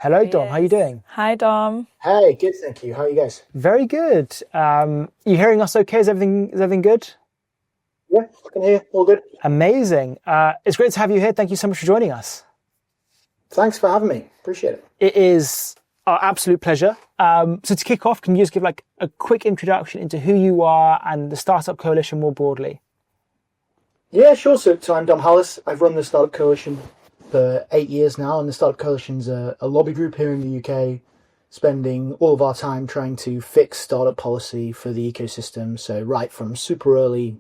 Hello, There he Dom. How you is. doing? Hi, Dom. Hey, good, thank you. How are you guys? Very good. You hearing us okay? Is everything good? Yeah, I can hear. All good. Amazing. It's great to have you here. Thank you so much for joining us. Thanks for having me. Appreciate it. It is our absolute pleasure. So to kick off, can you just give like a quick introduction into who you are and the Startup Coalition more broadly? Yeah, sure. So I'm Dom Hallas. I've run the Startup Coalition for 8 years now, and the Startup Coalition's a lobby group here in the UK, spending all of our time trying to fix startup policy for the ecosystem. So right from super early,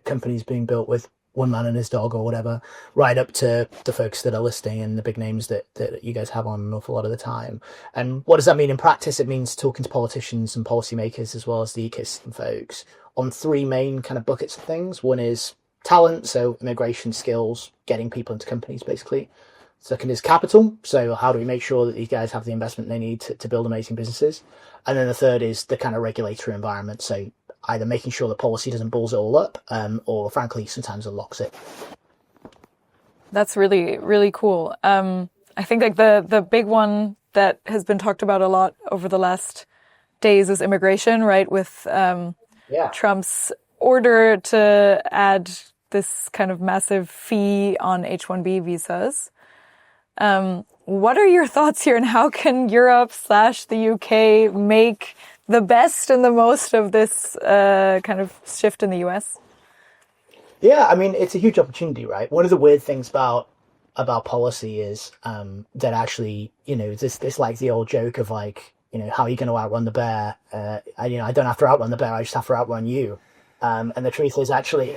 companies being built with one man and his dog or whatever, right up to the folks that are listing and the big names that you guys have on an awful lot of the time. And what does that mean in practice? It means talking to politicians and policymakers as well as the ecosystem folks on three main kind of buckets of things. One is talent, so immigration skills, getting people into companies basically. Second is capital, so how do we make sure that these guys have the investment they need to build amazing businesses? And then the third is the kind of regulatory environment, so either making sure the policy doesn't balls it all up, or frankly, sometimes unlocks it. That's really, really cool. I think like the big one that has been talked about a lot over the last days is immigration, right? With Trump's order to add this kind of massive fee on H-1B visas. What are your thoughts here, and how can Europe/the UK make the best and the most of this kind of shift in the US? Yeah, I mean, it's a huge opportunity, right? One of the weird things about policy is that actually, this like the old joke of like, how are you going to outrun the bear? I don't have to outrun the bear, I just have to outrun you. And the truth is actually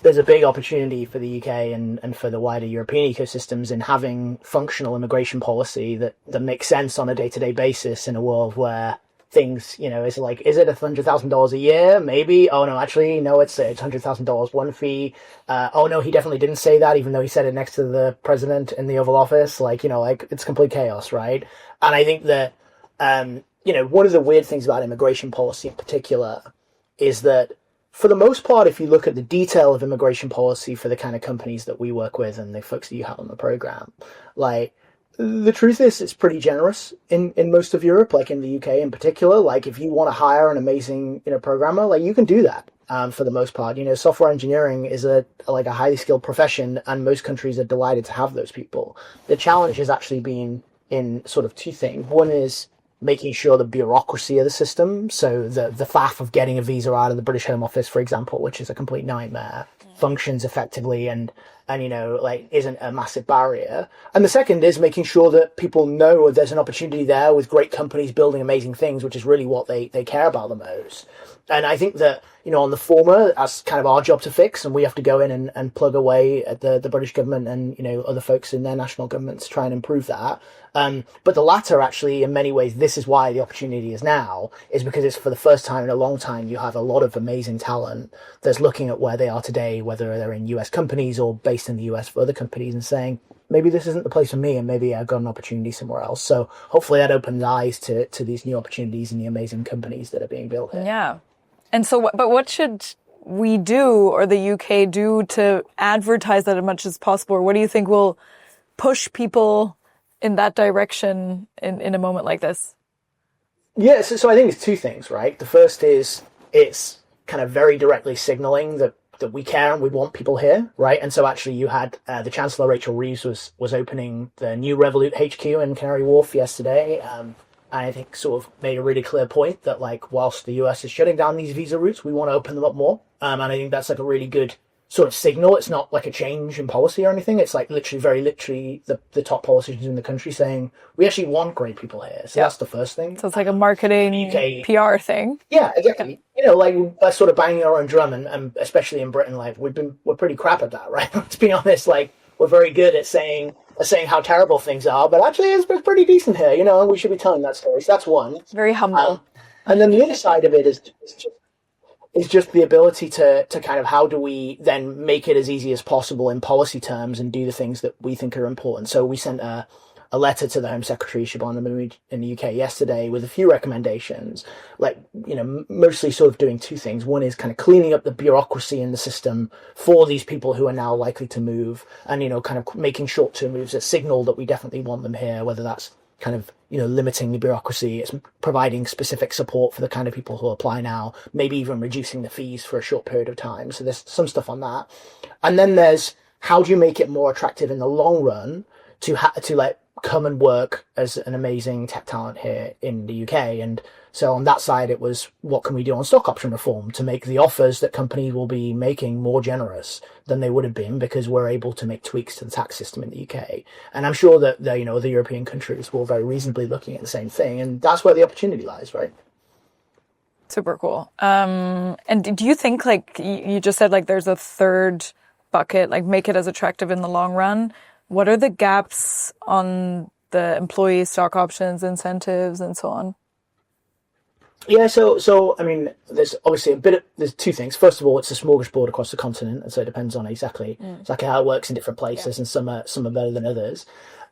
there's a big opportunity for the UK and for the wider European ecosystems in having functional immigration policy that makes sense on a day-to-day basis in a world where things, is like, is it $100,000 a year? Maybe. Oh no, actually, no, it's $100,000 one fee. Oh no, he definitely didn't say that, even though he said it next to the president in the Oval Office. Like, it's complete chaos, right? And I think that, one of the weird things about immigration policy in particular is that for the most part, if you look at the detail of immigration policy for the kind of companies that we work with and the folks that you have on the program, like, the truth is it's pretty generous in most of Europe, like in the UK in particular. Like if you want to hire an amazing, programmer, like you can do that. For the most part, software engineering is a highly skilled profession, and most countries are delighted to have those people. The challenge has actually been in sort of two things. One is making sure the bureaucracy of the system, so the faff of getting a visa out of the British Home Office, for example, which is a complete nightmare, functions effectively and isn't a massive barrier. And the second is making sure that people know there's an opportunity there with great companies building amazing things, which is really what they care about the most. And I think that, on the former, that's kind of our job to fix, and we have to go in and plug away at the British government and, other folks in their national governments to try and improve that. But the latter, actually, in many ways, this is why the opportunity is now, is because it's for the first time in a long time, you have a lot of amazing talent that's looking at where they are today, whether they're in US companies or based in the US for other companies, and saying, maybe this isn't the place for me, and maybe I've got an opportunity somewhere else. So hopefully that opens eyes to these new opportunities and the amazing companies that are being built here. Yeah. And so, but what should we do, or the UK do, to advertise that as much as possible? Or what do you think will push people in that direction in a moment like this? Yeah, so I think it's two things, right? The first is it's kind of very directly signaling that we care and we want people here, right? And so actually you had the Chancellor Rachel Reeves was opening the new Revolut HQ in Canary Wharf yesterday. And I think sort of made a really clear point that like, whilst the US is shutting down these visa routes, we want to open them up more. And I think that's like a really good sort of signal. It's not like a change in policy or anything. It's like very literally the top politicians in the country saying, we actually want great people here. So that's the first thing. So it's like a marketing UK, PR thing. Yeah, exactly. Like we're sort of banging our own drum, and especially in Britain, like we're pretty crap at that, right? To be honest, like we're very good at saying how terrible things are, but actually it's pretty decent here, and we should be telling that story. So that's one. It's very humble. And then the other side of it is just the ability to kind of, how do we then make it as easy as possible in policy terms and do the things that we think are important. So we sent a a letter to the Home Secretary Siobhan Mahmood in the UK yesterday with a few recommendations, like, mostly sort of doing two things. One is kind of cleaning up the bureaucracy in the system for these people who are now likely to move, and, kind of making short-term moves that signal that we definitely want them here, whether that's kind of, limiting the bureaucracy, it's providing specific support for the kind of people who apply now, maybe even reducing the fees for a short period of time. So there's some stuff on that. And then there's, how do you make it more attractive in the long run to like come and work as an amazing tech talent here in the UK? And so on that side, it was, what can we do on stock option reform to make the offers that companies will be making more generous than they would have been, because we're able to make tweaks to the tax system in the UK. And I'm sure that the European countries will very reasonably looking at the same thing. And that's where the opportunity lies, right? Super cool. And do you think, like you just said, like there's a third bucket, like make it as attractive in the long run? What are the gaps on the employee stock options, incentives, and so on? Yeah, so I mean, there's obviously there's two things. First of all, it's a smorgasbord across the continent, and so it depends on exactly how it works in different places, and some are better than others.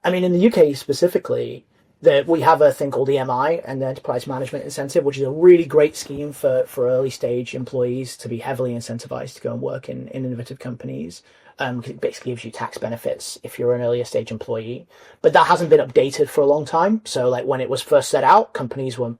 I mean, in the UK specifically, we have a thing called EMI, and the Enterprise Management Incentive, which is a really great scheme for early stage employees to be heavily incentivized to go and work in innovative companies. It basically gives you tax benefits if you're an earlier stage employee, but that hasn't been updated for a long time. So like when it was first set out, companies were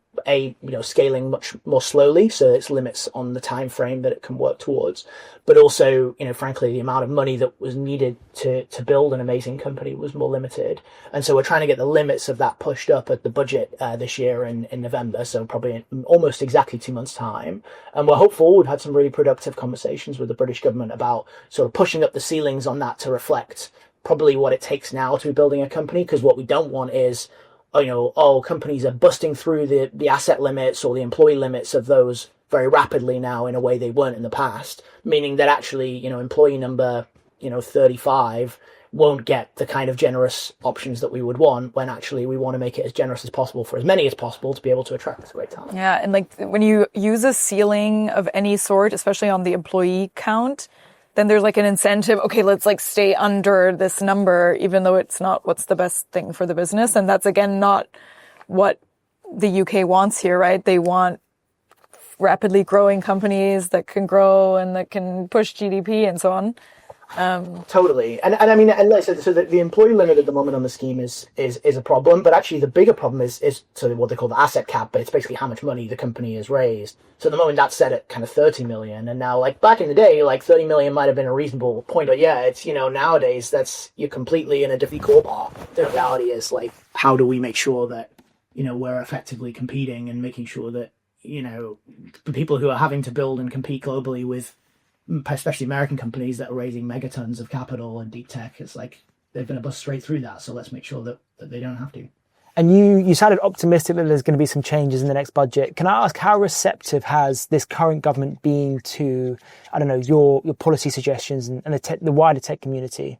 scaling much more slowly, so it's limits on the time frame that it can work towards, but also frankly the amount of money that was needed to build an amazing company was more limited. And so we're trying to get the limits of that pushed up at the budget this year in November, so probably in almost exactly 2 months' time. And we're hopeful. We've had some really productive conversations with the British government about sort of pushing up the ceilings on that to reflect probably what it takes now to be building a company, because what we don't want is companies are busting through the asset limits or the employee limits of those very rapidly now in a way they weren't in the past, meaning that actually, employee number, 35 won't get the kind of generous options that we would want, when actually we want to make it as generous as possible for as many as possible to be able to attract this great talent. Yeah, and like when you use a ceiling of any sort, especially on the employee count, then there's like an incentive. Okay, let's like stay under this number, even though it's not what's the best thing for the business. And that's again, not what the UK wants here, right? They want rapidly growing companies that can grow and that can push GDP and so on. Totally. And I mean, and so the employee limit at the moment on the scheme is a problem, but actually the bigger problem is so what they call the asset cap, but it's basically how much money the company has raised. So at the moment that's set at kind of 30 million. And now, like back in the day, like 30 million might have been a reasonable point, but yeah, it's, nowadays you're completely in a different core bar. The reality is like, how do we make sure that, we're effectively competing and making sure that, the people who are having to build and compete globally with, especially American companies that are raising megatons of capital and deep tech, it's like they're going to bust straight through that. So let's make sure that they don't have to. And you sounded optimistic that there's going to be some changes in the next budget. Can I ask, how receptive has this current government been to, I don't know, your policy suggestions and the wider tech community?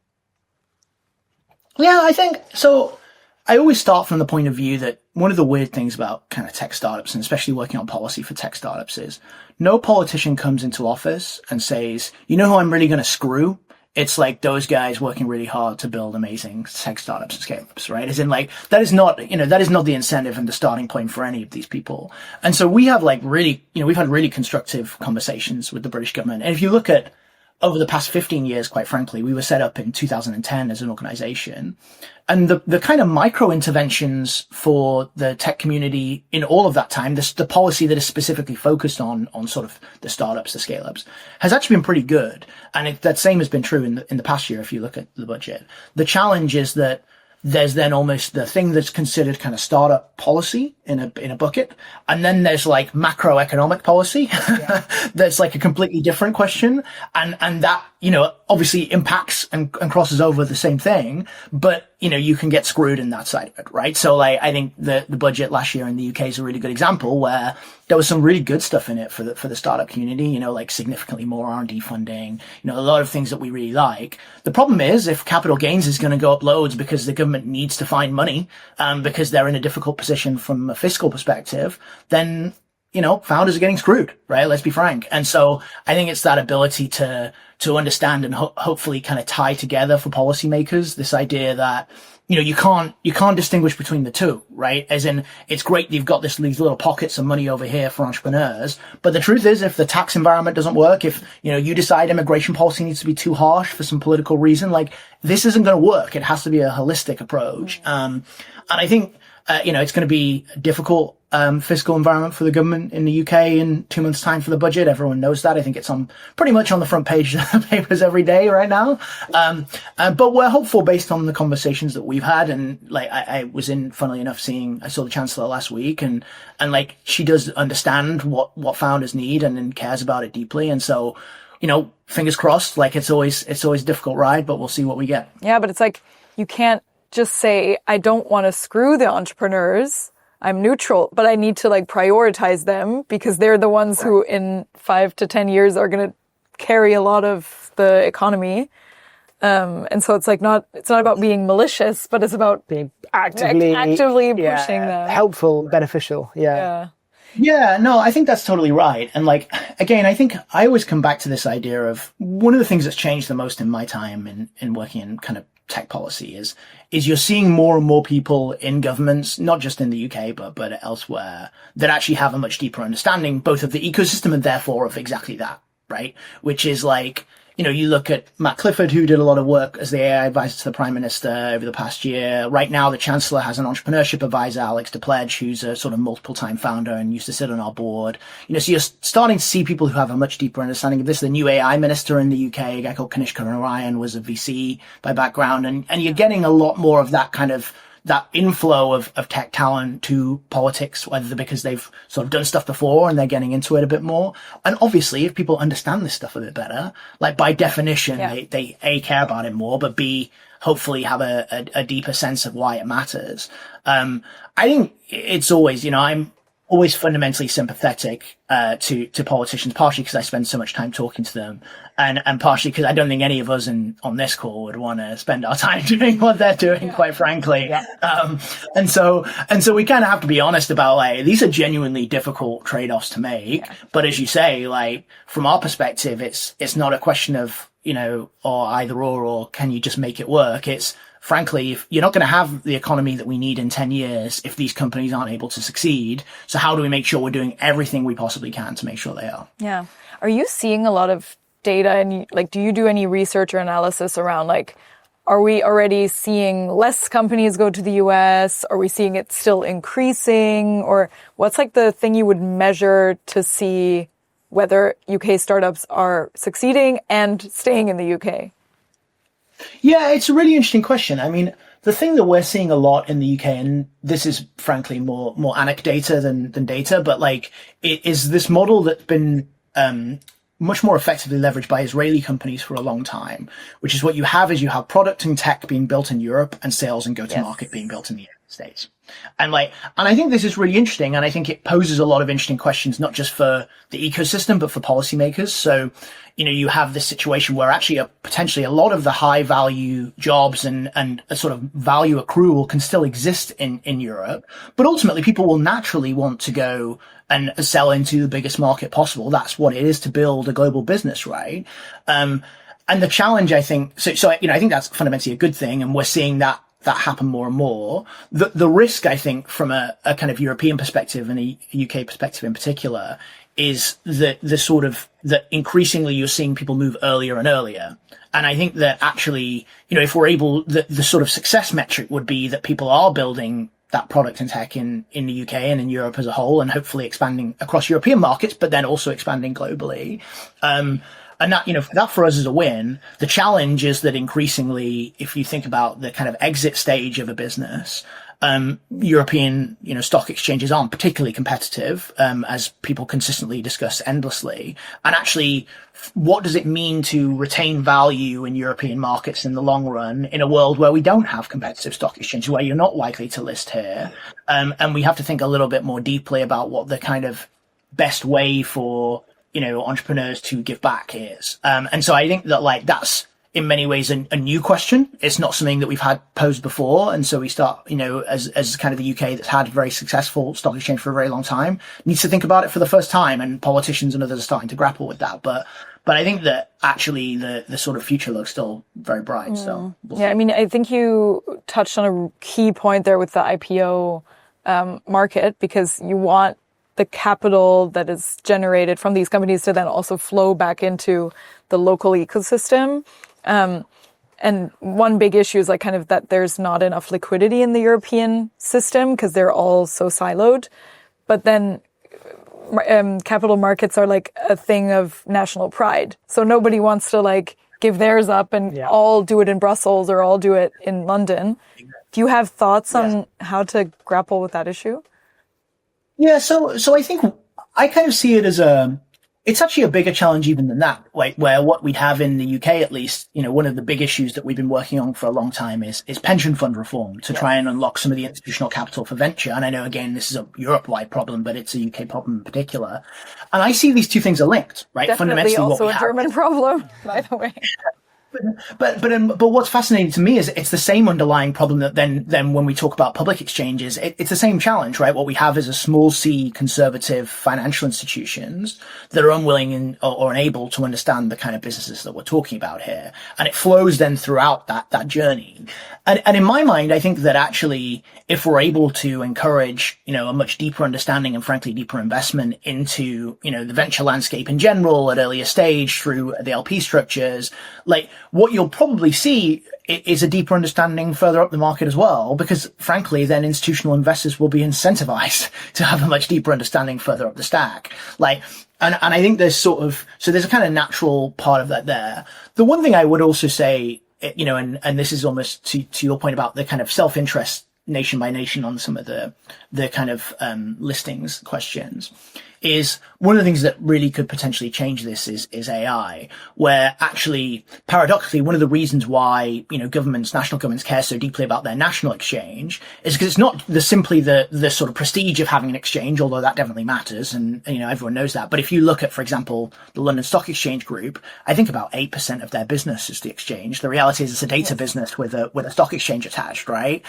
Yeah, I think so. I always start from the point of view that one of the weird things about kind of tech startups, and especially working on policy for tech startups, is no politician comes into office and says, who I'm really going to screw? It's like those guys working really hard to build amazing tech startups and scale-ups, right? As in like, that is not the incentive and the starting point for any of these people. And so we have like really, we've had really constructive conversations with the British government. And if you look at over the past 15 years, quite frankly, we were set up in 2010 as an organization. And the kind of micro interventions for the tech community in all of that time, the policy that is specifically focused on sort of the startups, the scale-ups, has actually been pretty good. And that same has been true in the past year if you look at the budget. The challenge is that there's then almost the thing that's considered kind of startup policy in a bucket. And then there's like macroeconomic policy. Yeah. That's like a completely different question. And that, obviously impacts and crosses over the same thing, but, you can get screwed in that side of it, right? So like, I think the budget last year in the UK is a really good example where there was some really good stuff in it for the startup community, like significantly more R&D funding, a lot of things that we really like. The problem is if capital gains is going to go up loads because the government needs to find money, because they're in a difficult position from a fiscal perspective, then, founders are getting screwed, right? Let's be frank. And so I think it's that ability to understand and hopefully kind of tie together for policymakers this idea that, you can't distinguish between the two, right? As in, it's great you've got these little pockets of money over here for entrepreneurs, but the truth is, if the tax environment doesn't work, if you decide immigration policy needs to be too harsh for some political reason, like, this isn't going to work. It has to be a holistic approach. And I think it's going to be a difficult fiscal environment for the government in the UK in 2 months' time for the budget. Everyone knows that. I think it's pretty much on the front page of the papers every day right now. But we're hopeful based on the conversations that we've had. And like, I was funnily enough, I saw the Chancellor last week, and like, she does understand what founders need and cares about it deeply. And so, fingers crossed, like, it's always a difficult ride, but we'll see what we get. Yeah, but it's like, you can't just say, I don't want to screw the entrepreneurs. I'm neutral, but I need to like prioritize them because they're the ones who in 5 to 10 years are going to carry a lot of the economy. And so it's not about being malicious, but it's about being actively pushing them. Helpful, beneficial. Yeah. Yeah, no, I think that's totally right. And like, again, I think I always come back to this idea of one of the things that's changed the most in my time in working in kind of tech policy is you're seeing more and more people in governments, not just in the UK, but elsewhere, that actually have a much deeper understanding, both of the ecosystem and therefore of exactly that, right? Which is like, you look at Matt Clifford, who did a lot of work as the AI advisor to the Prime Minister over the past year. Right now, the Chancellor has an entrepreneurship advisor, Alex DePledge, who's a sort of multiple-time founder and used to sit on our board. So you're starting to see people who have a much deeper understanding of this. The new AI minister in the UK, a guy called Kanishka Narayan, was a VC by background. And you're getting a lot more of that kind of that inflow of tech talent to politics, whether because they've sort of done stuff before and they're getting into it a bit more. And obviously, if people understand this stuff a bit better, like by definition, they A, care about it more, but B, hopefully have a deeper sense of why it matters. I think it's always, I'm always fundamentally sympathetic to politicians, partially because I spend so much time talking to them, and partially because I don't think any of us on this call would want to spend our time doing what they're doing, quite frankly. Yeah. And so we kind of have to be honest about, like, these are genuinely difficult trade-offs to make. Yeah. But as you say, like, from our perspective, it's not a question of, or either or can you just make it work? It's, frankly, if you're not going to have the economy that we need in 10 years if these companies aren't able to succeed. So how do we make sure we're doing everything we possibly can to make sure they are? Yeah. Are you seeing a lot of data, and like, do you do any research or analysis around, like, are we already seeing less companies go to the US? Are we seeing it still increasing? Or what's like the thing you would measure to see whether UK startups are succeeding and staying in the UK? Yeah, it's a really interesting question. I mean, the thing that we're seeing a lot in the UK, and this is frankly more anecdata than data, but like, it is this model that's been much more effectively leveraged by Israeli companies for a long time, which is what you have is you have product and tech being built in Europe and sales and go-to-market being built in the United States. And I think this is really interesting, and I think it poses a lot of interesting questions, not just for the ecosystem, but for policymakers. So, you have this situation where actually potentially a lot of the high value jobs and a sort of value accrual can still exist in Europe, but ultimately people will naturally want to go and sell into the biggest market possible. That's what it is to build a global business, right? And the challenge, I think, so I think that's fundamentally a good thing, and we're seeing that happen more and more. The risk, I think, from a kind of European perspective and a UK perspective in particular, is that increasingly you're seeing people move earlier and earlier. And I think that actually, if we're able, the sort of success metric would be that people are building that product and tech in the UK and in Europe as a whole, and hopefully expanding across European markets, but then also expanding globally. And that, that for us is a win. The challenge is that increasingly, if you think about the kind of exit stage of a business, European, stock exchanges aren't particularly competitive, as people consistently discuss endlessly. And actually, what does it mean to retain value in European markets in the long run in a world where we don't have competitive stock exchanges, where you're not likely to list here? And we have to think a little bit more deeply about what the kind of best way for, entrepreneurs to give back is. And so I think that that's in many ways a new question. It's not something that we've had posed before. And so we start, as kind of the UK that's had a very successful stock exchange for a very long time, needs to think about it for the first time, and politicians and others are starting to grapple with that. But But I think that actually the sort of future looks still very bright. So we'll see. I mean, I think you touched on a key point there with the IPO market, because you want the capital that is generated from these companies to then also flow back into the local ecosystem. And one big issue is like kind of that there's not enough liquidity in the European system because they're all so siloed. But then capital markets are like a thing of national pride. So nobody wants to like give theirs up and all do it in Brussels or all do it in London. Do you have thoughts on how to grapple with that issue? Yeah, so I think I kind of see it as it's actually a bigger challenge even than that, like where what we have in the UK, at least, one of the big issues that we've been working on for a long time is pension fund reform to try and unlock some of the institutional capital for venture. And I know, again, this is a Europe-wide problem, but it's a UK problem in particular. And I see these two things are linked, right? Definitely Fundamentally, also what we a German problem, by the way. But what's fascinating to me is it's the same underlying problem that then when we talk about public exchanges, it's the same challenge, right? What we have is a small c conservative financial institutions that are unwilling or unable to understand the kind of businesses that we're talking about here. And it flows then throughout that journey. And in my mind, I think that actually, if we're able to encourage, a much deeper understanding and frankly deeper investment into, the venture landscape in general at earlier stage through the LP structures, like what you'll probably see is a deeper understanding further up the market as well, because frankly, then institutional investors will be incentivized to have a much deeper understanding further up the stack. And I think there's there's a kind of natural part of that there. The one thing I would also say, and this is almost to your point about the kind of self-interest nation by nation on some of the kind of listings questions, is one of the things that really could potentially change this is AI, where actually, paradoxically, one of the reasons why, national governments care so deeply about their national exchange is because it's not simply the sort of prestige of having an exchange, although that definitely matters. And, everyone knows that. But if you look at, for example, the London Stock Exchange Group, I think about 8% of their business is the exchange. The reality is it's a data business with a stock exchange attached, right?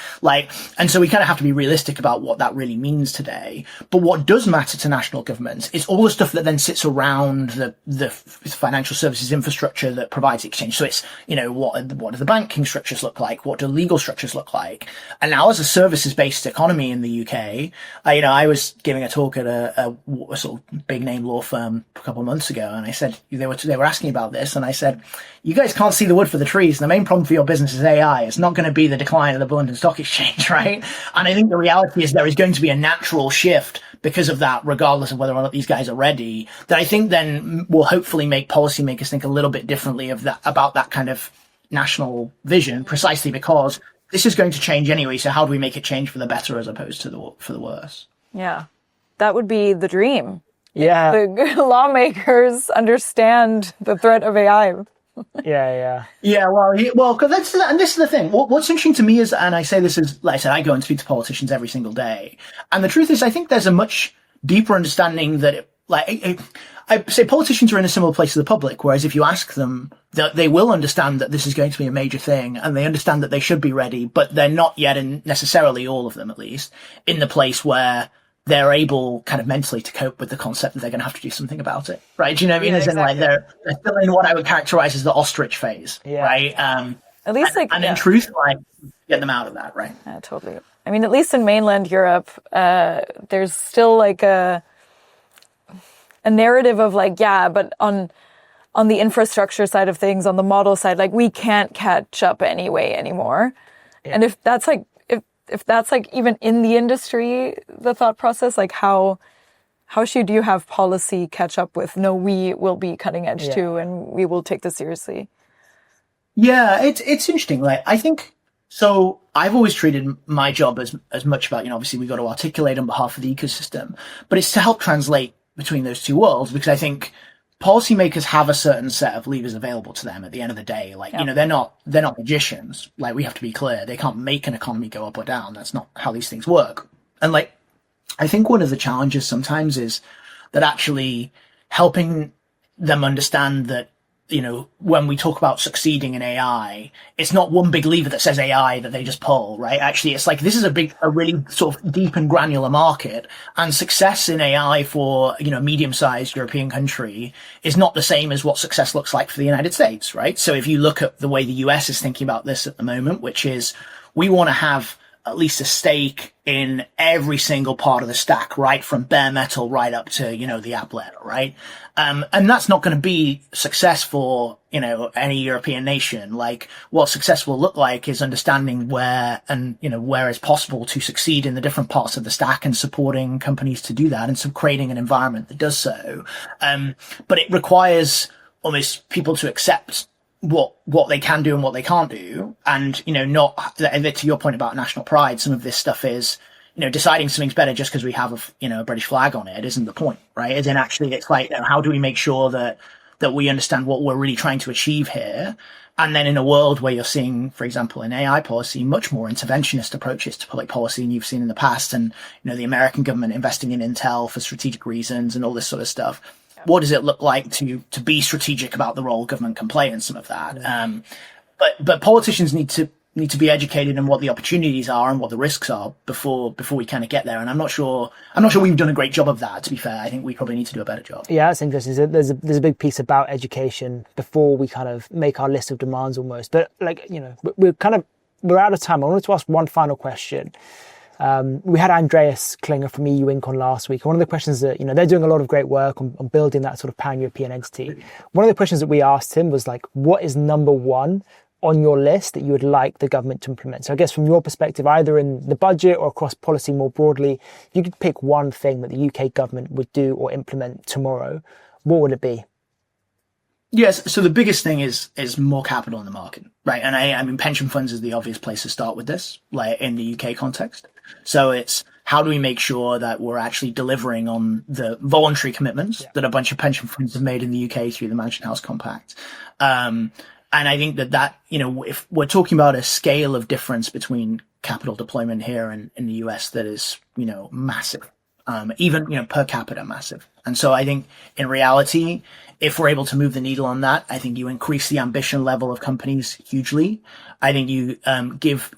And so we kind of have to be realistic about what that really means today. But what does matter to national governments is all the stuff that then sits around the financial services infrastructure that provides exchange. So it's, what do the banking structures look like? What do legal structures look like? And now as a services-based economy in the UK, I was giving a talk at a sort of big name law firm a couple of months ago, and I said, they were asking about this, and I said, you guys can't see the wood for the trees. The main problem for your business is AI. It's not going to be the decline of the London Stock Exchange, right? And I think the reality is there is going to be a natural shift because of that, regardless of whether or not these guys are ready, that I think then will hopefully make policymakers think a little bit differently about that kind of national vision, precisely because this is going to change anyway. So how do we make it change for the better as opposed to for the worse? Yeah, that would be the dream. Yeah. The lawmakers understand the threat of AI. Yeah. Well, because this is the thing. What's interesting to me is, and I say this is, like I said, I go and speak to politicians every single day, and the truth is, I think there's a much deeper understanding that, I say politicians are in a similar place to the public, whereas if you ask them, they will understand that this is going to be a major thing, and they understand that they should be ready, but they're not yet, necessarily all of them at least, in the place where they're able kind of mentally to cope with the concept that they're going to have to do something about it, right? Do you know what I mean? As in, they're still in what I would characterize as the ostrich phase, right? At least, in truth, get them out of that, right? Yeah, totally. I mean, at least in mainland Europe, there's still a narrative of but on the infrastructure side of things, on the model side, we can't catch up anymore. Yeah. And if that's even in the industry, the thought process, how should you have policy catch up with, no, we will be cutting edge too, and we will take this seriously? Yeah, it's interesting. I think, so I've always treated my job as much about, obviously we've got to articulate on behalf of the ecosystem, but it's to help translate between those two worlds, because I think policymakers have a certain set of levers available to them at the end of the day. They're not magicians. We have to be clear. They can't make an economy go up or down. That's not how these things work. And I think one of the challenges sometimes is that actually helping them understand that when we talk about succeeding in AI, it's not one big lever that says AI that they just pull, right? Actually, it's like this is a really sort of deep and granular market, and success in AI for, a medium-sized European country is not the same as what success looks like for the United States, right? So if you look at the way the US is thinking about this at the moment, which is we want to have at least a stake in every single part of the stack, right? From bare metal right up to, the app layer, right? And that's not going to be success for, any European nation. Like what success will look like is understanding where it's possible to succeed in the different parts of the stack and supporting companies to do that, and so creating an environment that does so. But it requires almost people to accept what they can do and what they can't do. And, not, to your point about national pride, some of this stuff is, deciding something's better just because we have a British flag on it isn't the point, right? As in actually it's like, how do we make sure that we understand what we're really trying to achieve here? And then in a world where you're seeing, for example, in AI policy, much more interventionist approaches to public policy than you've seen in the past. And, the American government investing in Intel for strategic reasons and all this sort of stuff. What does it look like to be strategic about the role government can play in some of that? But politicians need to be educated in what the opportunities are and what the risks are before we kind of get there. And I'm not sure we've done a great job of that, to be fair. I think we probably need to do a better job. Yeah, that's interesting. So there's a big piece about education before we kind of make our list of demands almost. But we're out of time. I wanted to ask one final question. We had Andreas Klinger from EU Inc on last week. One of the questions that, they're doing a lot of great work on building that sort of pan-European entity. One of the questions that we asked him was like, what is number one on your list that you would like the government to implement? So I guess from your perspective, either in the budget or across policy more broadly, if you could pick one thing that the UK government would do or implement tomorrow, what would it be? Yes. So the biggest thing is more capital in the market, right? And I mean, pension funds is the obvious place to start with this, like in the UK context. So it's how do we make sure that we're actually delivering on the voluntary commitments that a bunch of pension funds have made in the UK through the Mansion House Compact. And I think that, if we're talking about a scale of difference between capital deployment here and in the US that is, massive, even, per capita massive. And so I think in reality, if we're able to move the needle on that, I think you increase the ambition level of companies hugely. I think you give,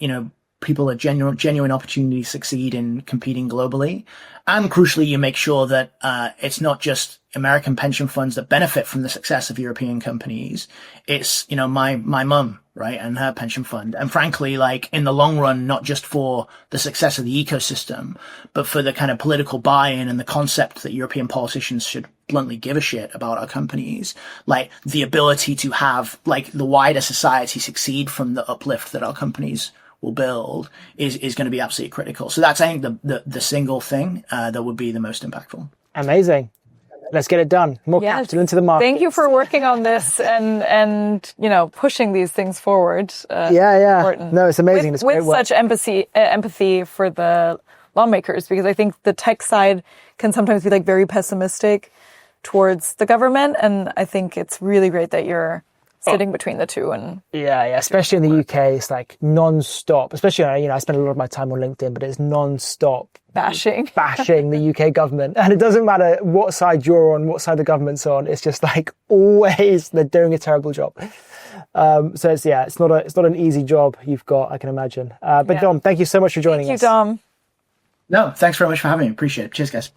people a genuine opportunity to succeed in competing globally. And crucially, you make sure that it's not just American pension funds that benefit from the success of European companies. It's, my mum, right, and her pension fund. And frankly, like in the long run, not just for the success of the ecosystem, but for the kind of political buy-in and the concept that European politicians should bluntly give a shit about our companies, like the ability to have like the wider society succeed from the uplift that our companies will build is going to be absolutely critical. So that's, I think, the single thing that would be the most impactful. Amazing. Let's get it done. More capital into the market. Thank you for working on this and pushing these things forward. Important. No, it's amazing. It's with such empathy for the lawmakers, because I think the tech side can sometimes be like very pessimistic towards the government, and I think it's really great that you're sitting between the two. And especially in the UK, it's like non-stop, especially, I spend a lot of my time on LinkedIn, but it's non-stop bashing the UK government. And it doesn't matter what side you're on, what side the government's on. It's just like always they're doing a terrible job. So it's not an easy job you've got, I can imagine. But Dom, thank you so much for joining us. Thank you, Dom. No, thanks very much for having me. Appreciate it. Cheers, guys.